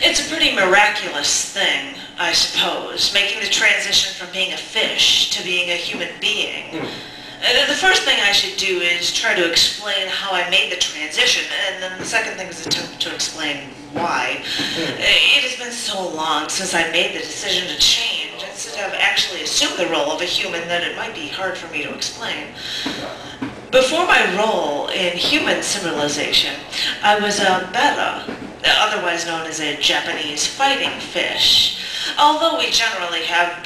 It's a pretty miraculous thing, I suppose, making the transition from being a fish to being a human being. The first thing I should do is try to explain how I made the transition, and then the second thing is attempt to explain why. It has been so long since I made the decision to change, instead of actually assume the role of a human, that it might be hard for me to explain. Before my role in human civilization, I was a betta, otherwise known as a Japanese fighting fish. Although we generally have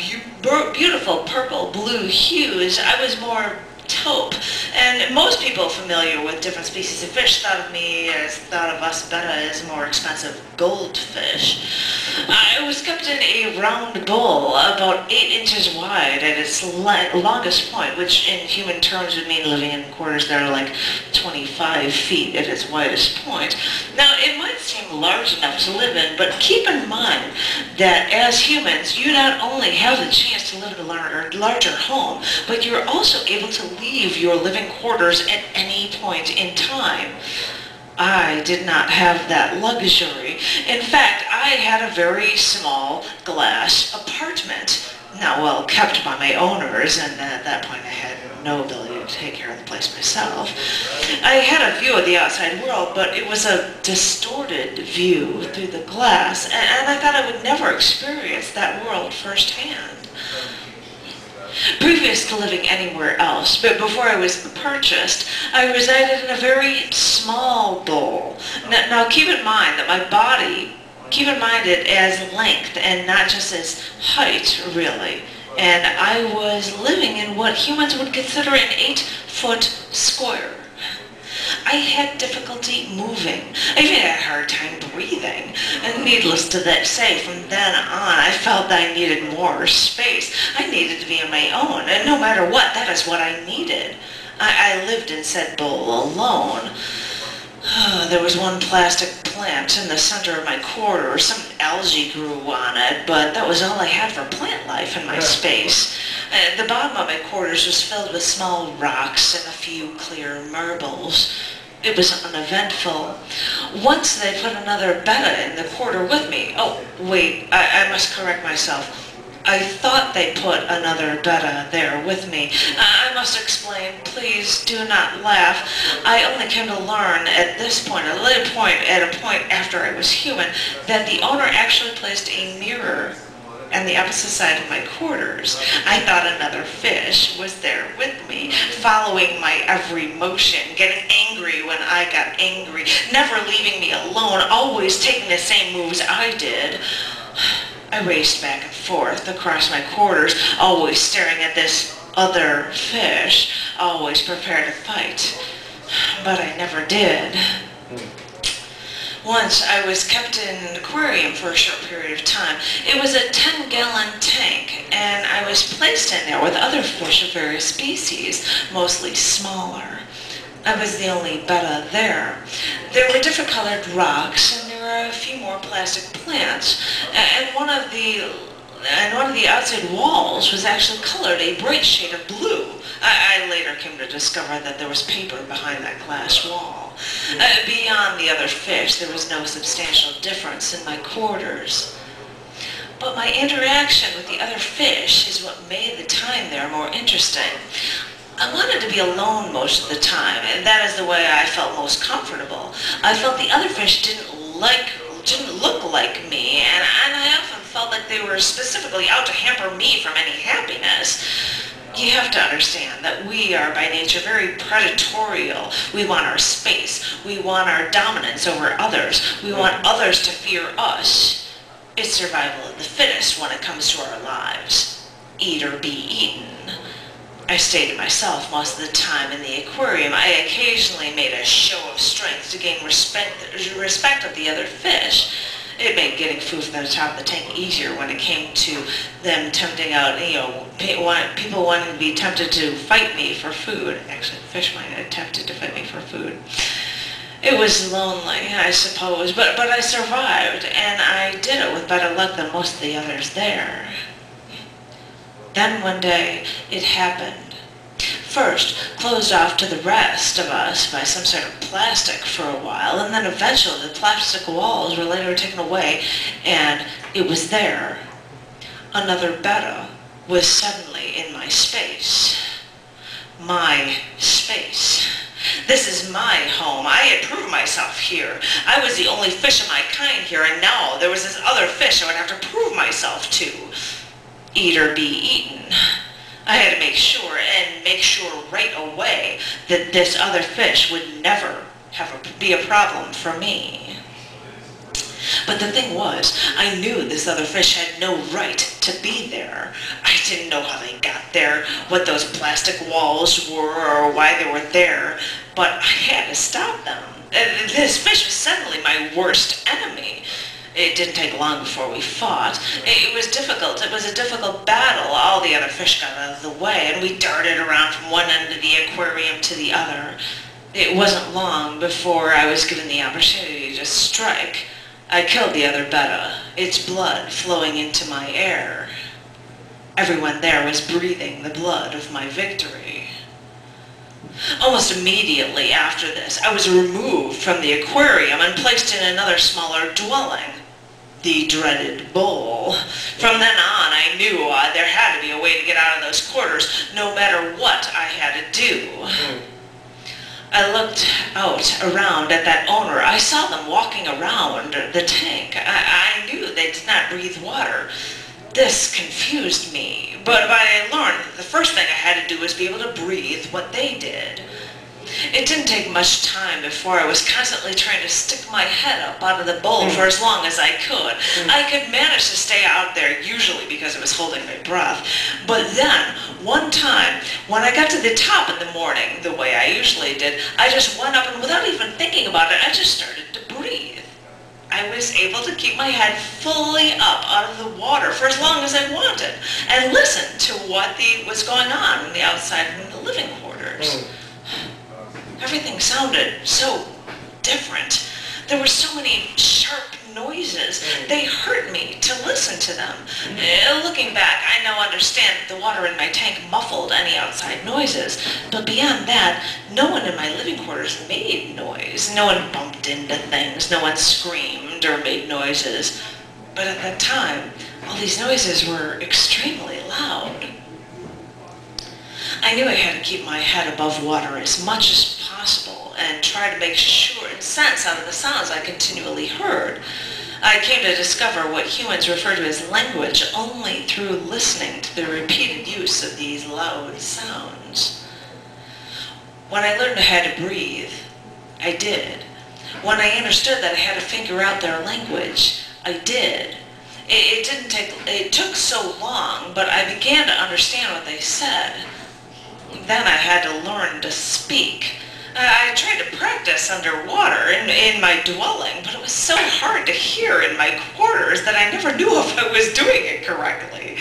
beautiful purple-blue hues, I was more taupe, and most people familiar with different species of fish thought of us betta as more expensive goldfish. I was kept in a round bowl about 8 inches wide at its longest point, which in human terms would mean living in quarters that are like 25 feet at its widest point. Now, it might seem large enough to live in, but keep in mind that as humans, you not only have the chance to live in a larger home, but you're also able to leave your living quarters at any point in time. I did not have that luxury. In fact, I had a very small glass apartment, not well kept by my owners, and at that point I had no ability to take care of the place myself. I had a view of the outside world, but it was a distorted view through the glass, and I thought I would never experience that world firsthand. Previous to living anywhere else, but before I was purchased, I resided in a very small bowl. Now keep in mind that my body, keep in mind it as length and not just as height, really. And I was living in what humans would consider an 8-foot square. I had difficulty moving. I even had a hard time breathing. And needless to say, from then on, I felt that I needed more space. I needed to be on my own, and no matter what, that is what I needed. I lived in said bowl alone. There was one plastic plant in the center of my quarters. Some algae grew on it, but that was all I had for plant life in my space. The bottom of my quarters was filled with small rocks and a few clear marbles. It was uneventful. Once they put another betta in the quarter with me. Oh, wait, I must correct myself. I thought they put another betta there with me. I must explain, please do not laugh. I only came to learn at this point, at a point after I was human, that the owner actually placed a mirror on the opposite side of my quarters. I thought another fish was there with me, following my every motion, getting angry when I got angry, never leaving me alone, always taking the same moves I did. I raced back and forth across my quarters, always staring at this other fish, always prepared to fight. But I never did. Once I was kept in an aquarium for a short period of time. It was a 10-gallon tank, and I was placed in there with other fish of various species, mostly smaller. I was the only betta there. There were different colored rocks, and there were a few more plastic plants, and one of the outside walls was actually colored a bright shade of blue. I later came to discover that there was paper behind that glass wall. Beyond the other fish, there was no substantial difference in my quarters. But my interaction with the other fish is what made the time there more interesting. I wanted to be alone most of the time, and that is the way I felt most comfortable. I felt the other fish didn't look like me, and I often felt like they were specifically out to hamper me from any happiness. You have to understand that we are by nature very predatorial. We want our space. We want our dominance over others. We want others to fear us. It's survival of the fittest when it comes to our lives. Eat or be eaten. I stayed to myself most of the time in the aquarium. I occasionally made a show of strength to gain respect of the other fish. It made getting food from the top of the tank easier when it came to them tempting out, people wanting to be tempted to fight me for food. Actually, the fish might have attempted to fight me for food. It was lonely, I suppose, but I survived, and I did it with better luck than most of the others there. Then one day, it happened. First, closed off to the rest of us by some sort of plastic for a while, and then eventually the plastic walls were later taken away, and it was there. Another betta was suddenly in my space. My space. This is my home. I had proved myself here. I was the only fish of my kind here, and now there was this other fish I would have to prove myself to. Eat or be eaten. I had to make sure, and make sure right away, that this other fish would never be a problem for me. But the thing was, I knew this other fish had no right to be there. I didn't know how they got there, what those plastic walls were, or why they were there, but I had to stop them. This fish was suddenly my worst enemy. It didn't take long before we fought. It was difficult. It was a difficult battle. All the other fish got out of the way, and we darted around from one end of the aquarium to the other. It wasn't long before I was given the opportunity to strike. I killed the other betta, its blood flowing into my air. Everyone there was breathing the blood of my victory. Almost immediately after this, I was removed from the aquarium and placed in another smaller dwelling, the dreaded bowl. From then on, I knew there had to be a way to get out of those quarters, no matter what I had to do. I looked out around at that owner. I saw them walking around the tank. I knew they did not breathe water. This confused me, but I learned that the first thing I had to do was be able to breathe what they did. It didn't take much time before I was constantly trying to stick my head up out of the bowl for as long as I could. I could manage to stay out there, usually because I was holding my breath. But then, one time, when I got to the top in the morning, the way I usually did, I just went up and without even thinking about it, I just started to breathe. I was able to keep my head fully up out of the water for as long as I wanted and listen to what was going on the outside in the living quarters. Everything sounded so different. There were so many sharp noises. They hurt me to listen to them. Looking back, I now understand that the water in my tank muffled any outside noises. But beyond that, no one in my living quarters made noise. No one bumped into things. No one screamed or made noises. But at that time, all these noises were extremely loud. I knew I had to keep my head above water as much as possible and try to make sure and sense out of the sounds I continually heard. I came to discover what humans refer to as language only through listening to the repeated use of these loud sounds. When I learned how to breathe, I did. When I understood that I had to figure out their language, I did. It took so long, but I began to understand what they said. Then I had to learn to speak. I tried to practice underwater in my dwelling, but it was so hard to hear in my quarters that I never knew if I was doing it correctly.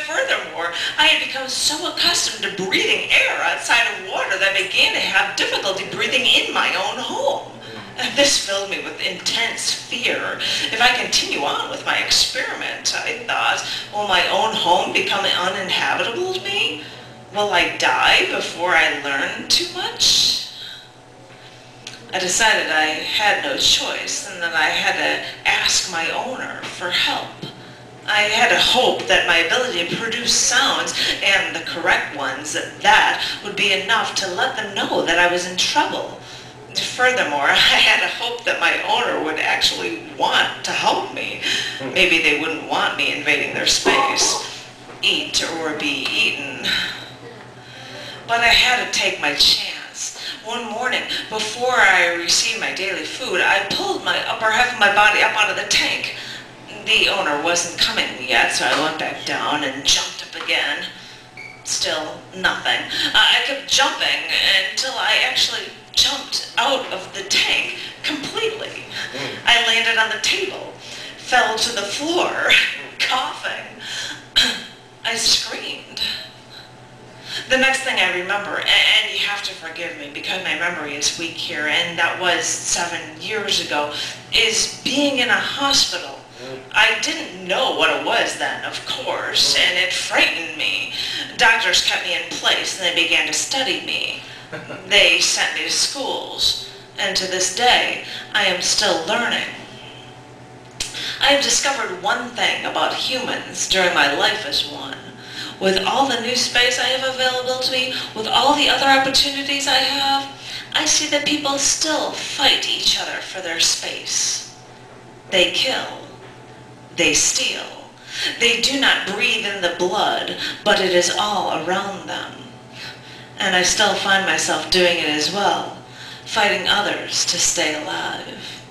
Furthermore, I had become so accustomed to breathing air outside of water that I began to have difficulty breathing in my own home. This filled me with intense fear. If I continue on with my experiment, I thought, will my own home become uninhabitable to me? Will I die before I learn too much? I decided I had no choice and that I had to ask my owner for help. I had to hope that my ability to produce sounds, and the correct ones, that would be enough to let them know that I was in trouble. Furthermore, I had to hope that my owner would actually want to help me. Maybe they wouldn't want me invading their space. Eat or be eaten. But I had to take my chance. One morning, before I received my daily food, I pulled my upper half of my body up out of the tank. The owner wasn't coming yet, so I went back down and jumped up again. Still nothing. I kept jumping until I actually jumped out of the tank completely. I landed on the table, fell to the floor, coughing. I screamed. The next thing I remember, and you have to forgive me because my memory is weak here, and that was 7 years ago, is being in a hospital. I didn't know what it was then, of course, and it frightened me. Doctors kept me in place and they began to study me. They sent me to schools, and to this day, I am still learning. I have discovered one thing about humans during my life as one. With all the new space I have available to me, with all the other opportunities I have, I see that people still fight each other for their space. They kill. They steal. They do not breathe in the blood, but it is all around them. And I still find myself doing it as well, fighting others to stay alive.